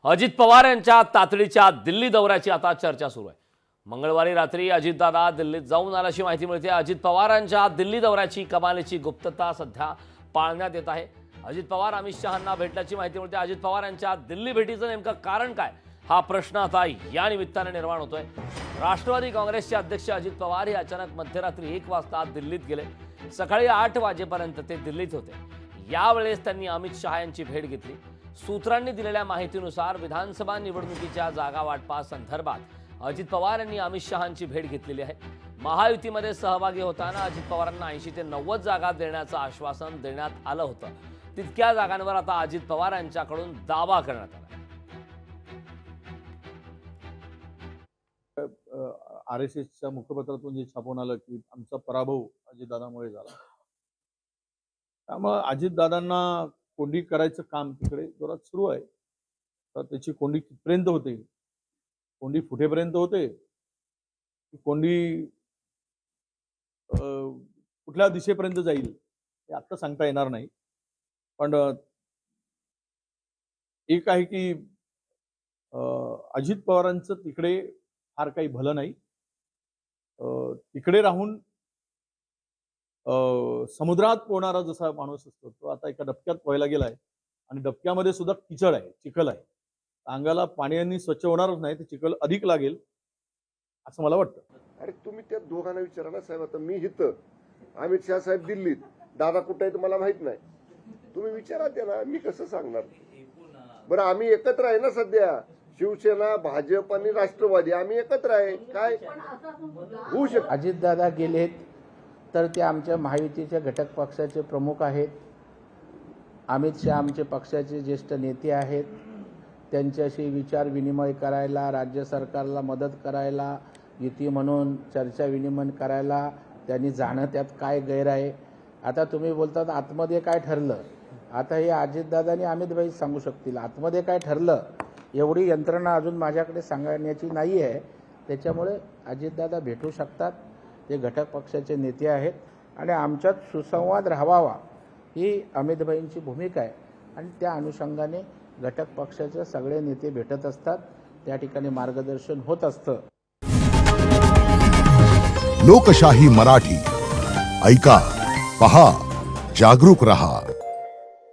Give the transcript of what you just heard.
अजित पवार यांच्या तातडीच्या दिल्ली दौऱ्याची आता चर्चा सुरू आहे। मंगळवारी रात्री अजितदादा दिल्लीत जाऊन आल्याची माहिती मिळते। अजित पवारांच्या दिल्ली दौऱ्याची कमालीची गुप्तता सध्या पाळण्यात येत आहे। अजित पवार अमित शहांना भेटल्याची माहिती मिळते। अजित पवार यांच्या दिल्ली भेटीचं नेमकं कारण काय हा प्रश्न आता या निमित्ताने निर्माण होतोय। राष्ट्रवादी काँग्रेसचे अध्यक्ष अजित पवार हे अचानक मध्यरात्री 1 वाजता दिल्लीत गेले। सकाळी 8 वाजेपर्यंत ते दिल्लीत होते। यावेळेस त्यांनी अमित शहा यांची भेट घेतली। सूत्रांनी दिलेल्या माहितीनुसार विधानसभा निवडणुकीच्या जागा वाटपासंदर्भात अजित पवार यांनी अमित शहांची भेट घेतलेली आहे। महायुतीमध्ये सहभागी होताना अजित पवारांना 80 ते 90 जागा देण्याचं आश्वासन देण्यात आलं होतं। तितक्या जागांवर आता अजित पवार यांच्याकडून दावा करण्यात आला। आरएसएसच्या मुखपत्रातून जे छापून आलं की आमचा पराभव अजितदादांमुळे झाला, त्यामुळे अजितदादांना कोंडी करायचं काम तिकडे जोरात सुरू आहे। तर त्याची कोंडी कितपर्यंत होते, कोंडी फुटेपर्यंत होते, कोंडी कुठल्या दिशेपर्यंत जाईल हे आता सांगता येणार नाही। पण एक आहे की अजित पवारांचं तिकडे फार काही भलं नाही। तिकडे राहून समुद्रात पोहणारा जसा माणूस असतो तो आता एका डबक्यात पोहायला गेलाय आणि डबक्यामध्ये सुद्धा किचड आहे, चिखल आहे। अंगाला पाण्याने स्वच्छ होणारच नाही, ते चिखल अधिक लागेल असं मला वाटतं। अरे तुम्ही त्या दोघांना विचारा ना साहेब। आता मी इथं, अमित शहा साहेब दिल्लीत, दादा कुठे आहे मला माहित नाही। तुम्ही विचारा त्यांना, मी कसं सांगणार? बरं आम्ही एकत्र आहे ना सध्या, शिवसेना भाजप आणि राष्ट्रवादी आम्ही एकत्र आहे। काय होऊ शकतं? अजितदादा गेलेत तर ते आमच्या महायुतीच्या घटक पक्षाचे प्रमुख आहेत। अमित शहा आमचे पक्षाचे ज्येष्ठ नेते आहेत। त्यांच्याशी विचार विनिमय करायला, राज्य सरकारला मदत करायला, युती म्हणून चर्चा विनिमय करायला त्यांनी जाणं त्यात काय गैर आहे? आता तुम्ही बोलतात आतमध्ये काय ठरलं, आता हे अजितदादा आणि अमितभाई सांगू शकतील आतमध्ये काय ठरलं। एवढी यंत्रणा अजून माझ्याकडे सांगण्याची नाही आहे। त्याच्यामुळे अजितदादा भेटू शकतात, ते घटक पक्षाचे नेते आहेत आणि आमच्यात सुसंवाद राहावा ही अमितभाईंची भूमिका आहे आणि त्या अनुषंगाने घटक पक्षाचे सगळे नेते भेटत असतात, त्या ठिकाणी मार्गदर्शन होत असतं। लोकशाही मराठी ऐका, पहा, जागरूक रहा।